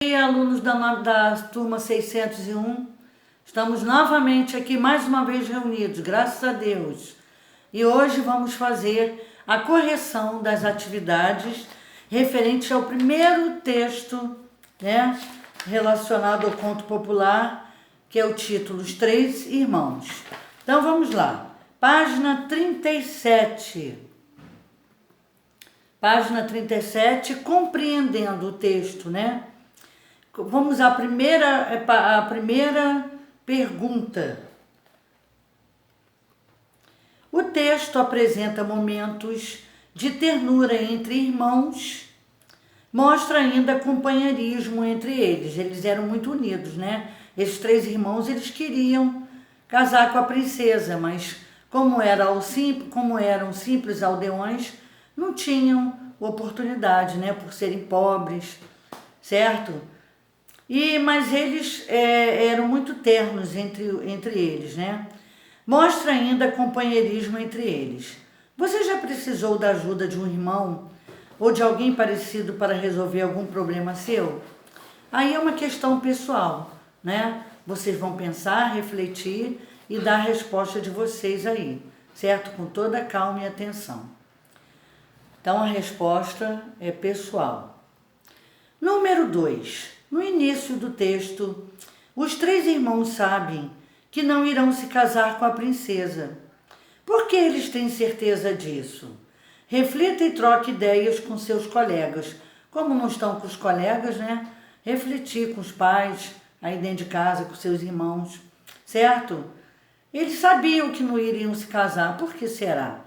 E alunos da turma 601, estamos novamente aqui mais uma vez reunidos, graças a Deus. E hoje vamos fazer a correção das atividades referente ao primeiro texto, né, relacionado ao conto popular, que é o título Os Três Irmãos. Então vamos lá, página 37. Página 37, compreendendo o texto, né? Vamos à primeira pergunta. O texto apresenta momentos de ternura entre irmãos, mostra ainda companheirismo entre eles. Eles eram muito unidos, né? Esses três irmãos, eles queriam casar com a princesa, mas como eram simples aldeões, não tinham oportunidade, né? Por serem pobres, certo? Mas eles eram muito ternos entre eles, né? Mostra ainda companheirismo entre eles. Você já precisou da ajuda de um irmão ou de alguém parecido para resolver algum problema seu? Aí é uma questão pessoal, né? Vocês vão pensar, refletir e dar a resposta de vocês aí, certo? Com toda calma e atenção. Então a resposta é pessoal. Número 2. No início do texto, os três irmãos sabem que não irão se casar com a princesa. Por que eles têm certeza disso? Reflita e troque ideias com seus colegas. Como não estão com os colegas, né? Refletir com os pais, aí dentro de casa, com seus irmãos, certo? Eles sabiam que não iriam se casar. Por que será?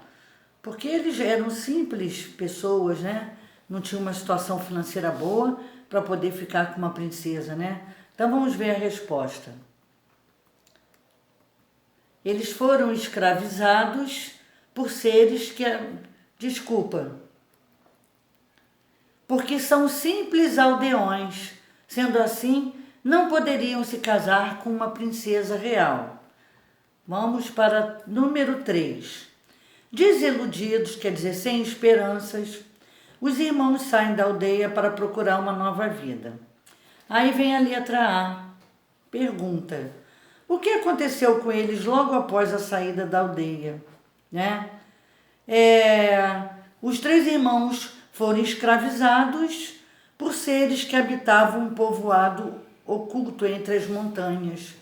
Porque eles eram simples pessoas, né? Não tinham uma situação financeira boa para poder ficar com uma princesa, né? Então vamos ver a resposta. Eles foram escravizados por seres que... porque são simples aldeões. Sendo assim, não poderiam se casar com uma princesa real. Vamos para número 3. Desiludidos, quer dizer, sem esperanças, os irmãos saem da aldeia para procurar uma nova vida. Aí vem a letra A. Pergunta: o que aconteceu com eles logo após a saída da aldeia? Né? Os três irmãos foram escravizados por seres que habitavam um povoado oculto entre as montanhas.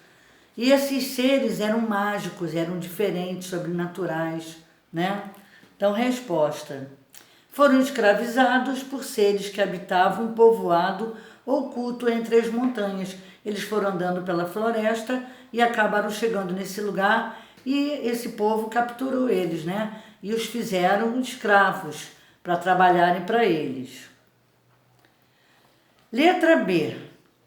E esses seres eram mágicos, eram diferentes, sobrenaturais, né? Então, resposta: foram escravizados por seres que habitavam um povoado oculto entre as montanhas. Eles foram andando pela floresta e acabaram chegando nesse lugar e esse povo capturou eles, né? E os fizeram escravos para trabalharem para eles. Letra B.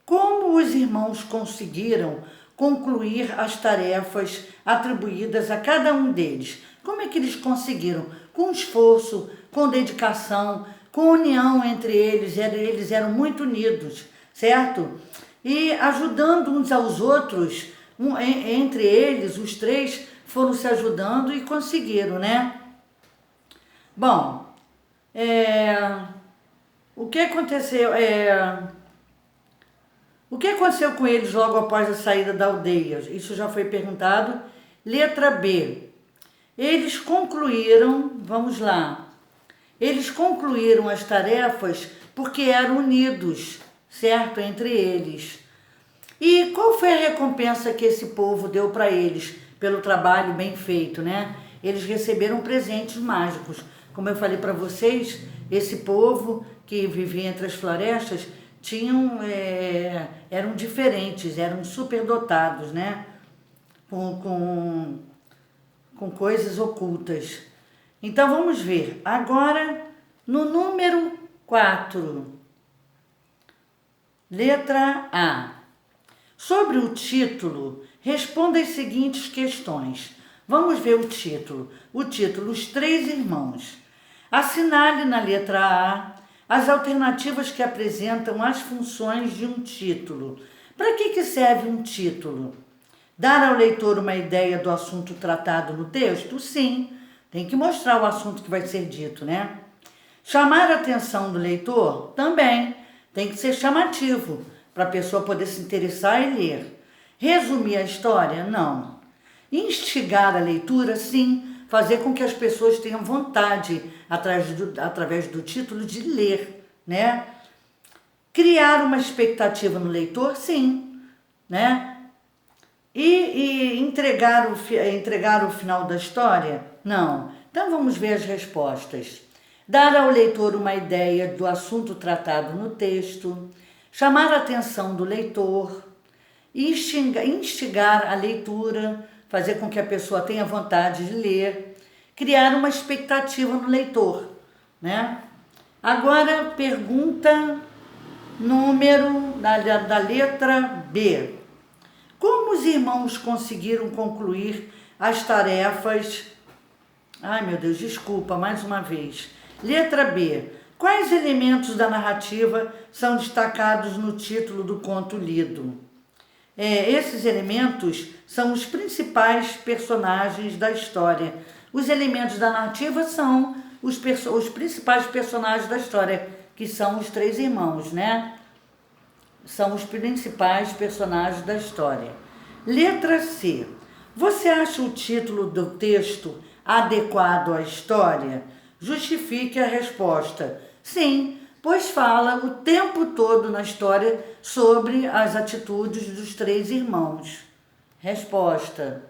Como os irmãos conseguiram concluir as tarefas atribuídas a cada um deles? Como é que eles conseguiram? Com esforço, com dedicação, com união entre eles. Eles eram muito unidos, certo? E ajudando uns aos outros, entre eles, os três foram se ajudando e conseguiram, né? Bom, o que aconteceu? O que aconteceu com eles logo após a saída da aldeia? Isso já foi perguntado. Letra B. Eles concluíram, vamos lá, eles concluíram as tarefas porque eram unidos, certo? Entre eles. E qual foi a recompensa que esse povo deu para eles pelo trabalho bem feito, né? Eles receberam presentes mágicos. Como eu falei para vocês, esse povo que vivia entre as florestas eram diferentes, eram superdotados, né? Com coisas ocultas. Então vamos ver. Agora, no número 4, letra A. Sobre o título, responda as seguintes questões. Vamos ver o título. O título, Os Três Irmãos. Assinale na letra A as alternativas que apresentam as funções de um título. Para que serve um título? Dar ao leitor uma ideia do assunto tratado no texto? Sim, tem que mostrar o assunto que vai ser dito, né? Chamar a atenção do leitor? Também, tem que ser chamativo, para a pessoa poder se interessar e ler. Resumir a história? Não. Instigar a leitura? Sim. Fazer com que as pessoas tenham vontade, através do título, de ler, né? Criar uma expectativa no leitor? Sim, né? E entregar o final da história? Não. Então vamos ver as respostas. Dar ao leitor uma ideia do assunto tratado no texto, chamar a atenção do leitor, instigar a leitura, fazer com que a pessoa tenha vontade de ler, criar uma expectativa no leitor, né? Agora, pergunta número da letra B. Como os irmãos conseguiram concluir as tarefas... Ai, meu Deus, desculpa, mais uma vez. Letra B. Quais elementos da narrativa são destacados no título do conto lido? Esses elementos são os principais personagens da história. Os elementos da narrativa são os principais personagens da história, que são os três irmãos, né? São os principais personagens da história. Letra C. Você acha o título do texto adequado à história? Justifique a resposta. Sim, pois fala o tempo todo na história sobre as atitudes dos três irmãos. Resposta,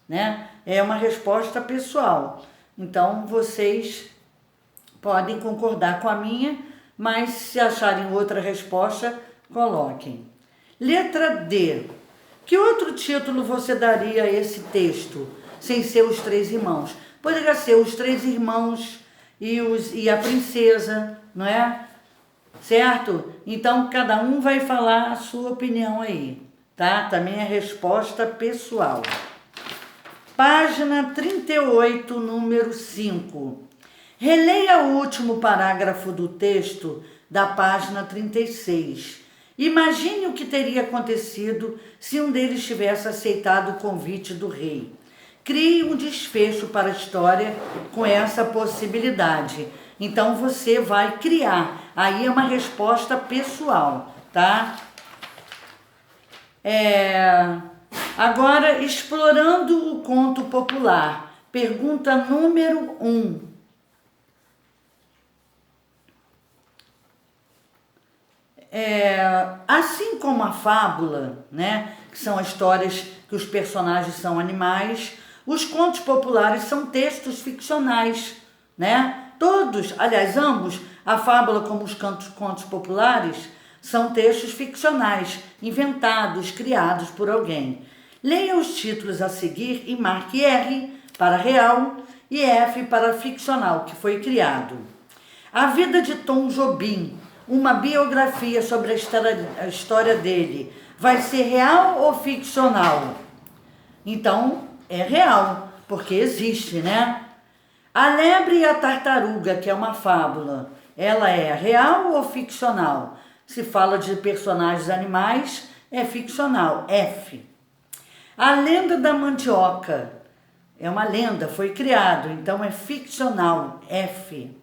né? É uma resposta pessoal. Então, vocês podem concordar com a minha, mas se acharem outra resposta, coloquem. Letra D. Que outro título você daria a esse texto, sem ser os três irmãos? Poderia ser os três irmãos e a princesa, não é? Certo? Então, cada um vai falar a sua opinião aí, tá? Também é resposta pessoal. Página 38, número 5. Releia o último parágrafo do texto da página 36. Imagine o que teria acontecido se um deles tivesse aceitado o convite do rei. Crie um desfecho para a história com essa possibilidade. Então você vai criar. Aí é uma resposta pessoal, tá? Agora, explorando o conto popular. Pergunta número 1. Assim como a fábula, né, que são histórias que os personagens são animais, os contos populares são textos ficcionais, né? Todos, aliás, ambos, a fábula como os contos populares, são textos ficcionais, inventados, criados por alguém. Leia os títulos a seguir e marque R para real e F para ficcional, que foi criado. A Vida de Tom Jobim, uma biografia sobre a história dele, vai ser real ou ficcional? Então, é real, porque existe, né? A Lebre e a Tartaruga, que é uma fábula, ela é real ou ficcional? Se fala de personagens animais, é ficcional, F. A Lenda da Mandioca, é uma lenda, foi criado, então é ficcional, F.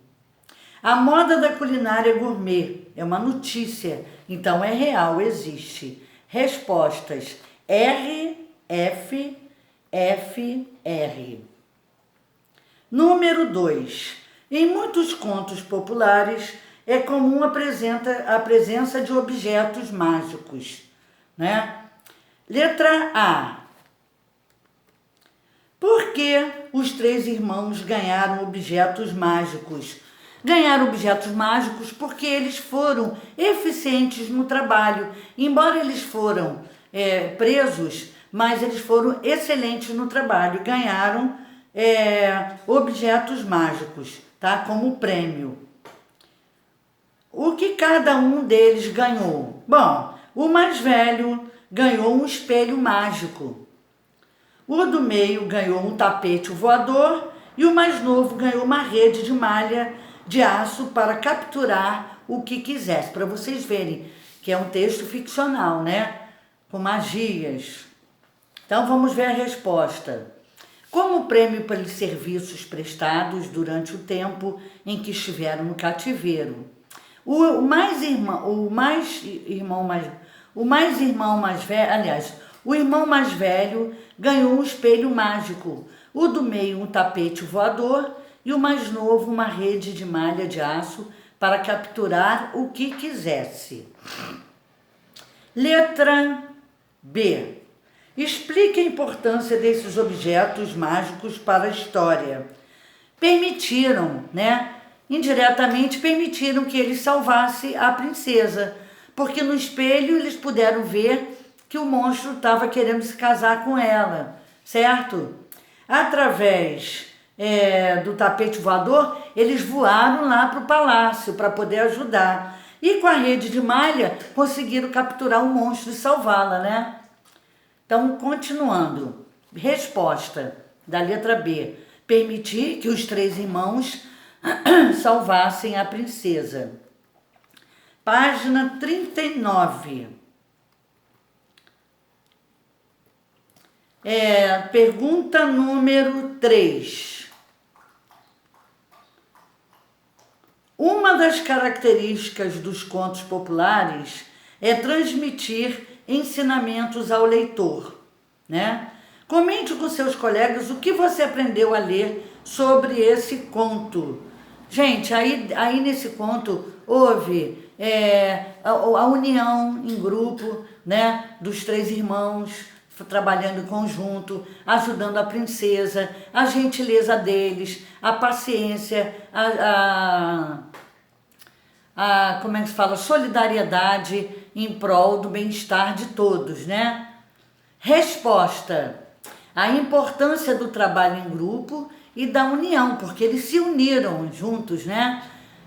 A Moda da Culinária Gourmet, é uma notícia, então é real, existe. Respostas R, F, F, R. Número 2. Em muitos contos populares é comum a presença de objetos mágicos, né? Letra A. Por que os três irmãos ganharam objetos mágicos? Ganharam objetos mágicos porque eles foram eficientes no trabalho. Embora eles foram presos, mas eles foram excelentes no trabalho. Ganharam objetos mágicos, tá? Como prêmio. O que cada um deles ganhou? Bom, o mais velho ganhou um espelho mágico. O do meio ganhou um tapete voador e o mais novo ganhou uma rede de malha de aço para capturar o que quisesse. Para vocês verem que é um texto ficcional, né? Com magias. Então vamos ver a resposta. Como prêmio pelos serviços prestados durante o tempo em que estiveram no cativeiro, O irmão mais velho ganhou um espelho mágico, o do meio um tapete voador e o mais novo uma rede de malha de aço para capturar o que quisesse. Letra B. Explique a importância desses objetos mágicos para a história. Permitiram, indiretamente permitiram que ele salvasse a princesa, porque no espelho eles puderam ver que o monstro estava querendo se casar com ela, certo? Através do tapete voador, eles voaram lá para o palácio para poder ajudar. E com a rede de malha, conseguiram capturar o monstro e salvá-la, né? Então, continuando. Resposta da letra B. Permitir que os 3 irmãos salvassem a princesa. Página 39. Pergunta número 3. Uma das características dos contos populares é transmitir ensinamentos ao leitor, né? Comente com seus colegas o que você aprendeu a ler sobre esse conto. Gente, aí nesse conto houve a união em grupo, né, dos 3 irmãos, trabalhando em conjunto, ajudando a princesa, a gentileza deles, a paciência, como é que se fala? Solidariedade em prol do bem-estar de todos, né? Resposta: a importância do trabalho em grupo e da união, porque eles se uniram juntos, né?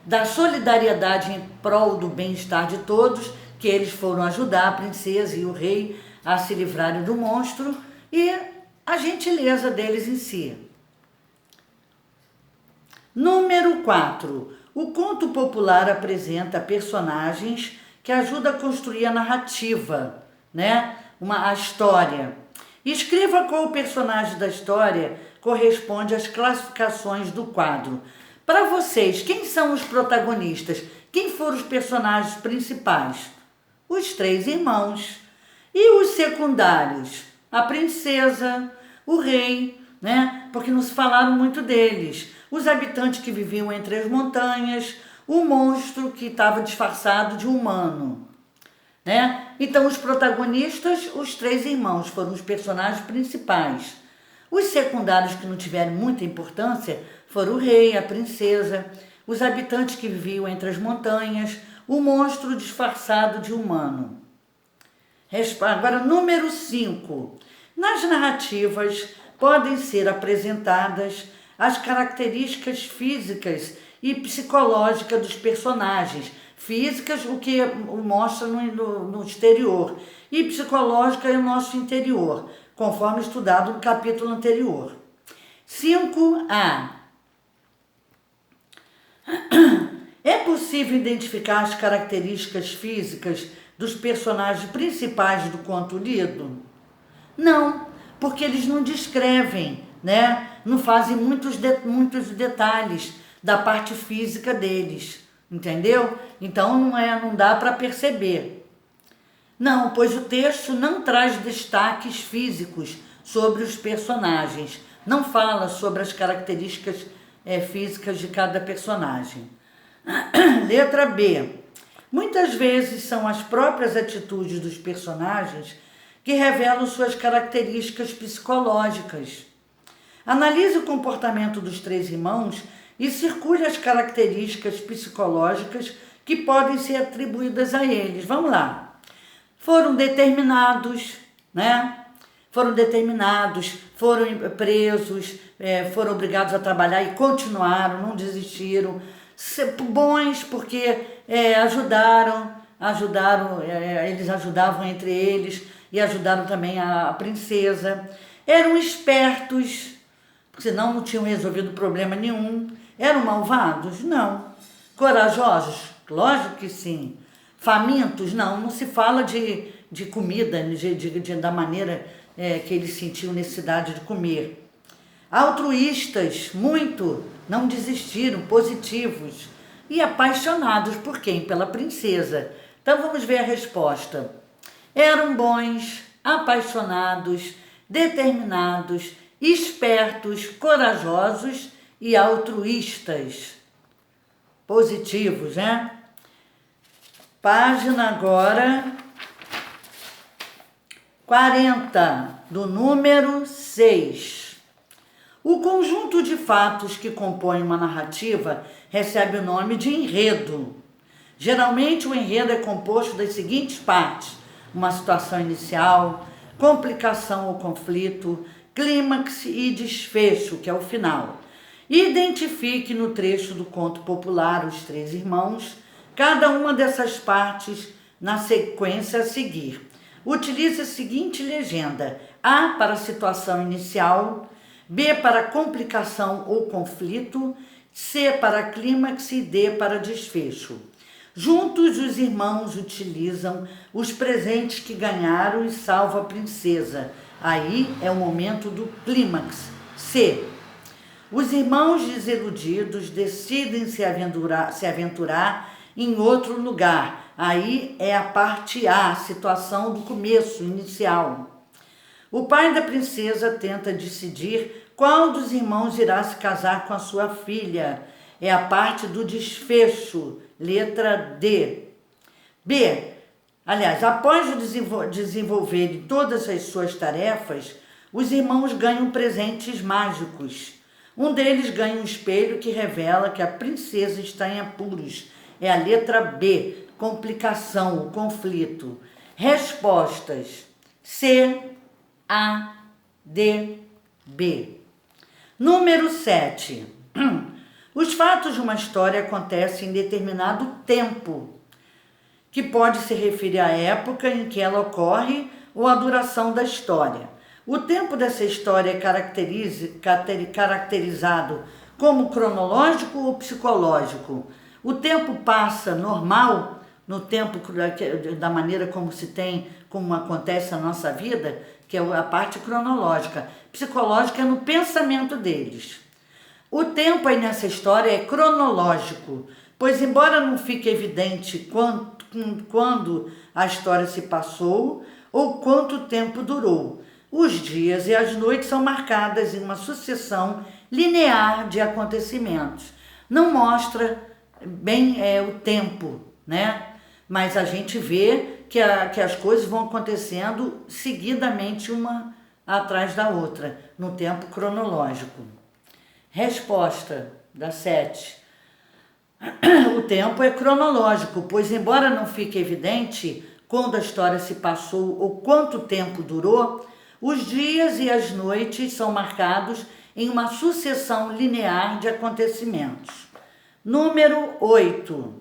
Da solidariedade em prol do bem-estar de todos, que eles foram ajudar a princesa e o rei a se livrarem do monstro, e a gentileza deles em si. Número 4. O conto popular apresenta personagens que ajudam a construir a narrativa, né? A história. Escreva qual personagem da história corresponde às classificações do quadro. Para vocês, quem são os protagonistas? Quem foram os personagens principais? Os 3 irmãos. E os secundários? A princesa, o rei, né? Porque não se falaram muito deles. Os habitantes que viviam entre as montanhas, o monstro que estava disfarçado de humano, né? Então, os protagonistas, os 3 irmãos, foram os personagens principais. Os secundários que não tiveram muita importância foram o rei, a princesa, os habitantes que viviam entre as montanhas, o monstro disfarçado de humano. Agora, número 5. Nas narrativas podem ser apresentadas as características físicas e psicológicas dos personagens. Físicas, o que mostra no exterior, e psicológica é o nosso interior, conforme estudado no capítulo anterior. 5A. É possível identificar as características físicas dos personagens principais do conto lido? Não, porque eles não descrevem, né? Não fazem muitos detalhes da parte física deles, entendeu? Então não dá para perceber. Não, pois o texto não traz destaques físicos sobre os personagens, não fala sobre as características físicas de cada personagem. Letra B. Muitas vezes são as próprias atitudes dos personagens que revelam suas características psicológicas. Analise o comportamento dos 3 irmãos e circule as características psicológicas que podem ser atribuídas a eles. Vamos lá. Foram determinados, né? Foram presos, foram obrigados a trabalhar e continuaram, não desistiram. Bons porque eles ajudavam entre eles e ajudaram também a princesa. Eram espertos, porque senão não tinham resolvido problema nenhum. Eram malvados? Não. Corajosos? Lógico que sim. Famintos? Não se fala de comida, da maneira que eles sentiam necessidade de comer. Altruístas? Muito. Não desistiram, positivos. e apaixonados por quem? Pela princesa. Então vamos ver a resposta. Eram bons, apaixonados, determinados, espertos, corajosos e altruístas. Positivos, né? Página agora 40, do número 6. O conjunto de fatos que compõe uma narrativa recebe o nome de enredo. Geralmente o enredo é composto das seguintes partes: uma situação inicial, complicação ou conflito, clímax e desfecho, que é o final. Identifique no trecho do conto popular Os Três Irmãos cada uma dessas partes na sequência a seguir. Utilize a seguinte legenda: A para a situação inicial, B para complicação ou conflito, C para clímax e D para desfecho. Juntos, os irmãos utilizam os presentes que ganharam e salvam a princesa. Aí é o momento do clímax. C. Os irmãos desiludidos decidem se aventurar em outro lugar. Aí é a parte A, situação do começo, inicial. O pai da princesa tenta decidir qual dos irmãos irá se casar com a sua filha. É a parte do desfecho, letra D. B. Aliás, após desenvolverem todas as suas tarefas, os irmãos ganham presentes mágicos. Um deles ganha um espelho que revela que a princesa está em apuros. É a letra B, complicação, o conflito. Respostas: C, A, D, B. Número 7. Os fatos de uma história acontecem em determinado tempo, que pode se referir à época em que ela ocorre ou à duração da história. O tempo dessa história é caracterizado como cronológico ou psicológico. O tempo passa normal, no tempo da maneira como acontece a nossa vida, que é a parte cronológica. Psicológica é no pensamento deles. O tempo aí nessa história é cronológico, pois embora não fique evidente quando a história se passou ou quanto tempo durou, os dias e as noites são marcadas em uma sucessão linear de acontecimentos. Não mostra bem o tempo, né? Mas a gente vê que as coisas vão acontecendo seguidamente uma atrás da outra, no tempo cronológico. Resposta da 7. O tempo é cronológico, pois embora não fique evidente quando a história se passou ou quanto tempo durou, os dias e as noites são marcados em uma sucessão linear de acontecimentos. Número 8.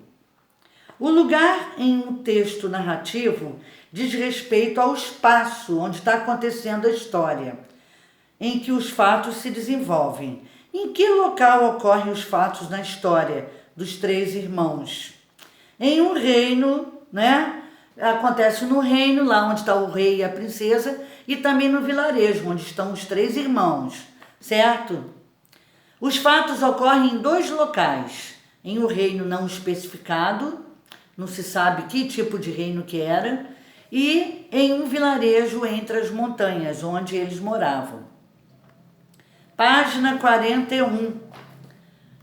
O lugar em um texto narrativo diz respeito ao espaço onde está acontecendo a história, em que os fatos se desenvolvem. Em que local ocorrem os fatos na história dos três irmãos? Em um reino, né? Acontece no reino, lá onde está o rei e a princesa, e também no vilarejo, onde estão os três irmãos, certo? Os fatos ocorrem em 2 locais. Em um reino não especificado, não se sabe que tipo de reino que era, e em um vilarejo entre as montanhas, onde eles moravam. Página 41,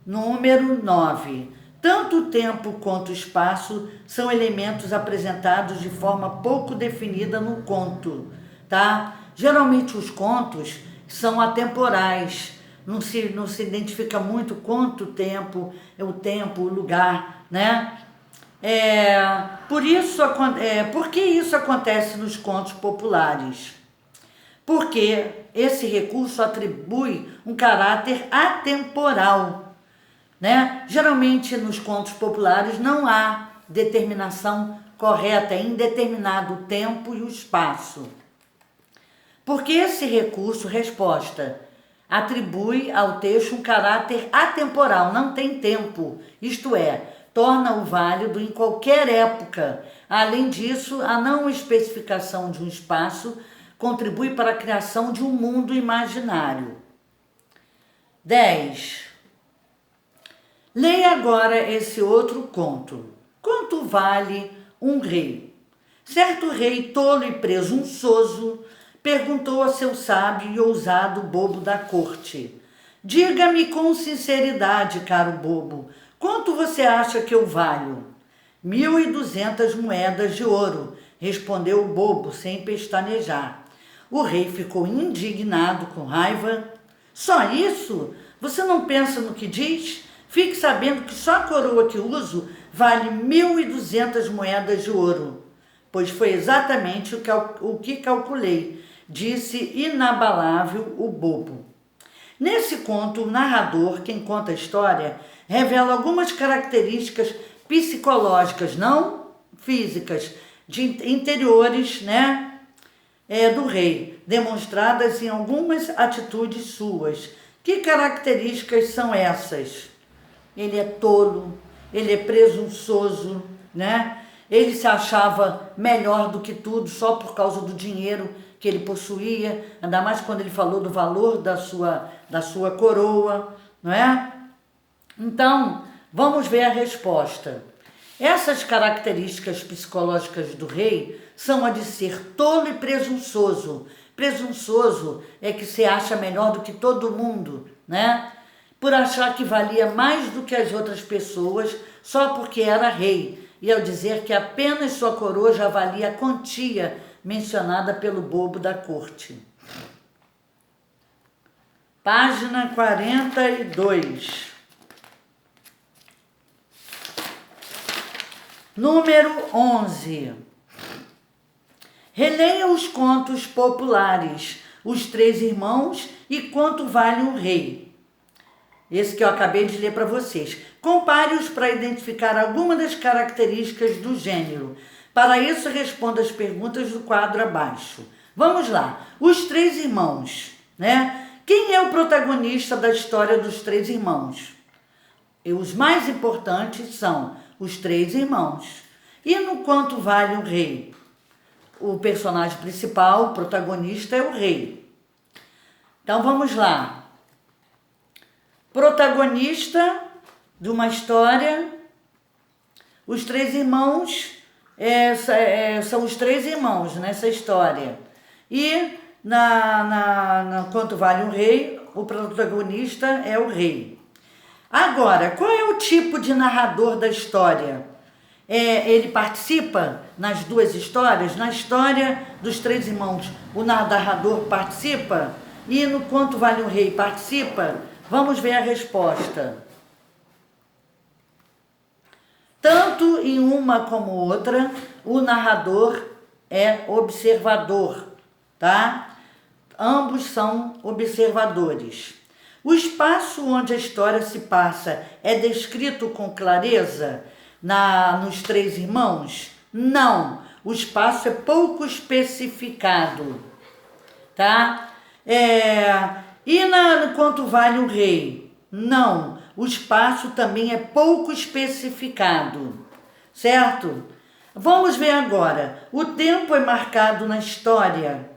número 9. Tanto o tempo quanto o espaço são elementos apresentados de forma pouco definida no conto, tá? Geralmente os contos são atemporais, não se identifica muito quanto tempo é o tempo, o lugar, né? Por que isso acontece nos contos populares? Porque esse recurso atribui um caráter atemporal, né? Geralmente nos contos populares não há determinação correta em determinado tempo e o espaço. Porque esse recurso, resposta, atribui ao texto um caráter atemporal, não tem tempo, isto é, torna-o válido em qualquer época. Além disso, a não especificação de um espaço contribui para a criação de um mundo imaginário. 10. Leia agora esse outro conto. Quanto vale um rei? Certo rei tolo e presunçoso perguntou a seu sábio e ousado bobo da corte: diga-me com sinceridade, caro bobo, quanto você acha que eu valho? 1.200 moedas de ouro, respondeu o bobo sem pestanejar. O rei ficou indignado, com raiva. Só isso? Você não pensa no que diz? Fique sabendo que só a coroa que uso vale 1.200 moedas de ouro. Pois foi exatamente o que calculei, disse inabalável o bobo. Nesse conto, o narrador, quem conta a história, revela algumas características psicológicas, não físicas, de interiores, do rei, demonstradas em algumas atitudes suas. Que características são essas? Ele é tolo, ele é presunçoso, Ele se achava melhor do que tudo só por causa do dinheiro que ele possuía, ainda mais quando ele falou do valor da sua coroa, não é? Então, vamos ver a resposta. Essas características psicológicas do rei são a de ser tolo e presunçoso. Presunçoso é que se acha melhor do que todo mundo, Por achar que valia mais do que as outras pessoas só porque era rei, e ao dizer que apenas sua coroa já valia a quantia mencionada pelo bobo da corte. Página 42. Número 11. Releia os contos populares, Os Três Irmãos e Quanto Vale um Rei. Esse que eu acabei de ler para vocês. Compare-os para identificar alguma das características do gênero. Para isso, responda as perguntas do quadro abaixo. Vamos lá. Os Três Irmãos, Quem é o protagonista da história dos Três Irmãos? E os mais importantes são os Três Irmãos. E no Quanto Vale um Rei? O personagem principal, o protagonista, é o rei. Então vamos lá. Protagonista de uma história, os Três Irmãos, são os Três Irmãos nessa história. E na Quanto Vale um Rei, o protagonista é o rei. Agora, qual é o tipo de narrador da história? Ele participa nas duas histórias? Na história dos Três Irmãos, o narrador participa? E no Quanto Vale um Rei participa? Vamos ver a resposta. Tanto em uma como outra, o narrador é observador, Ambos são observadores. O espaço onde a história se passa é descrito com clareza nos Três Irmãos? Não, o espaço é pouco especificado, E no Quanto Vale um Rei? Não, o espaço também é pouco especificado, certo? Vamos ver agora. O tempo é marcado na história?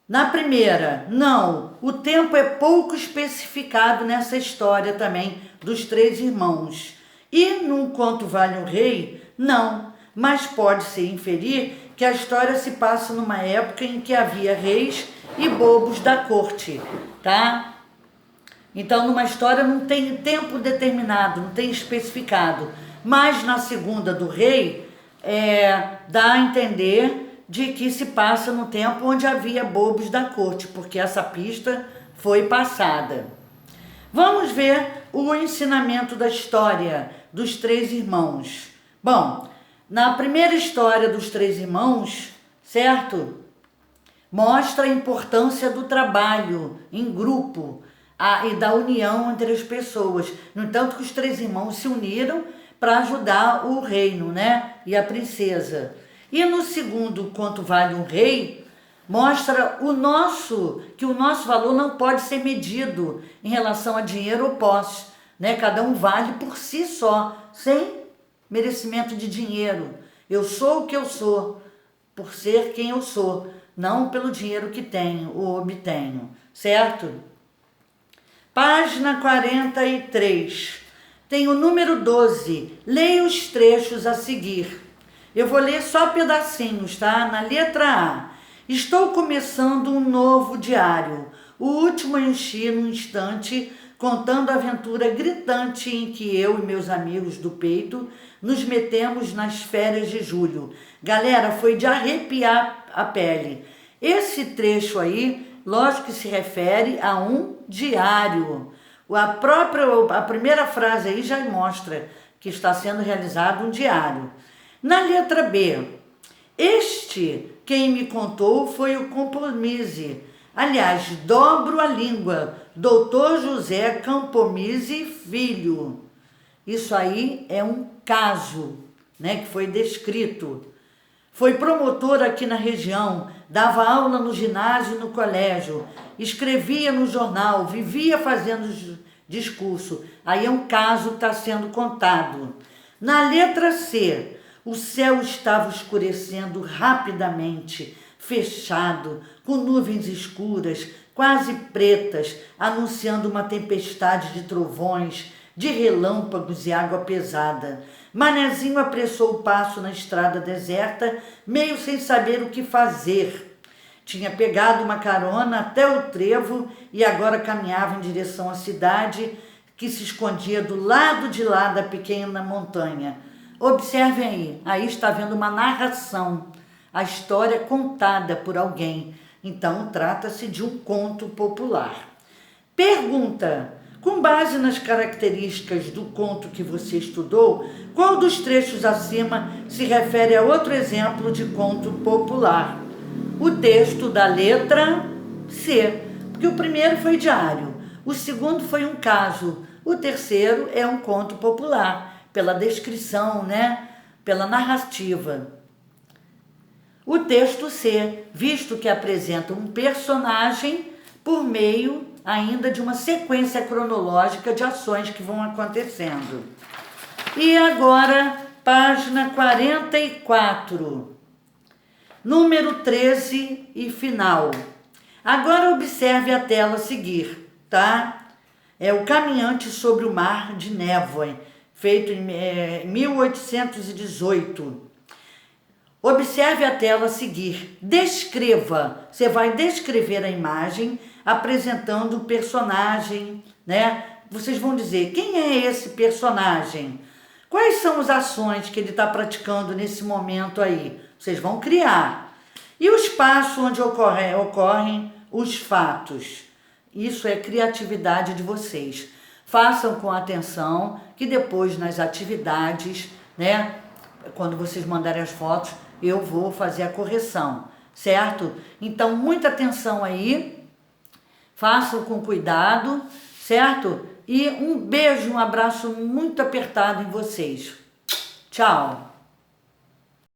Na primeira, não, o tempo é pouco especificado nessa história também dos Três Irmãos. E no Quanto Vale um Rei, não, mas pode-se inferir que a história se passa numa época em que havia reis e bobos da corte, Então, numa história não tem tempo determinado, não tem especificado, mas na segunda do rei, dá a entender de que se passa no tempo onde havia bobos da corte, porque essa pista foi passada. Vamos ver o ensinamento da história dos Três Irmãos. Bom, na primeira história dos Três Irmãos, certo? Mostra a importância do trabalho em grupo e da união entre as pessoas. No entanto, que os Três Irmãos se uniram para ajudar o reino, e a princesa. E no segundo, Quanto Vale um Rei, mostra que o nosso valor não pode ser medido em relação a dinheiro ou posse, Cada um vale por si só, sem merecimento de dinheiro. Eu sou o que eu sou, por ser quem eu sou, não pelo dinheiro que tenho ou obtenho, certo? Página 43. tem o número 12. Leia os trechos a seguir. Eu vou ler só pedacinhos, tá? Na letra A. Estou começando um novo diário. O último enchi num instante, contando a aventura gritante em que eu e meus amigos do peito nos metemos nas férias de julho. Galera, foi de arrepiar a pele. Esse trecho aí, lógico que se refere a um diário. A primeira frase aí já mostra que está sendo realizado um diário. Na letra B, quem me contou foi o Campomise. Aliás, dobro a língua, Dr. José Campomise Filho. Isso aí é um caso, né, que foi descrito. Foi promotor aqui na região, dava aula no ginásio e no colégio, escrevia no jornal, vivia fazendo discurso. Aí é um caso que está sendo contado. Na letra C, o céu estava escurecendo rapidamente, fechado, com nuvens escuras, quase pretas, anunciando uma tempestade de trovões, de relâmpagos e água pesada. Manezinho apressou o passo na estrada deserta, meio sem saber o que fazer. Tinha pegado uma carona até o trevo e agora caminhava em direção à cidade, que se escondia do lado de lá da pequena montanha. Observem aí está havendo uma narração, a história contada por alguém. Então, trata-se de um conto popular. Pergunta: com base nas características do conto que você estudou, qual dos trechos acima se refere a outro exemplo de conto popular? O texto da letra C, porque o primeiro foi diário, o segundo foi um caso, o terceiro é um conto popular, pela descrição, né? Pela narrativa. O texto C, visto que apresenta um personagem por meio ainda de uma sequência cronológica de ações que vão acontecendo. E agora, página 44, número 13 e final. Agora observe a tela a seguir, tá? É o Caminhante sobre o Mar de Névoa, feito em 1818. Observe a tela a seguir. Descreva. Você vai descrever a imagem apresentando o personagem, né? Vocês vão dizer, quem é esse personagem? Quais são as ações que ele está praticando nesse momento aí? Vocês vão criar. E o espaço onde ocorrem os fatos? Isso é criatividade de vocês. Façam com atenção, que depois nas atividades, né, quando vocês mandarem as fotos, eu vou fazer a correção, certo? Então, muita atenção aí, façam com cuidado, certo? E um beijo, um abraço muito apertado em vocês. Tchau!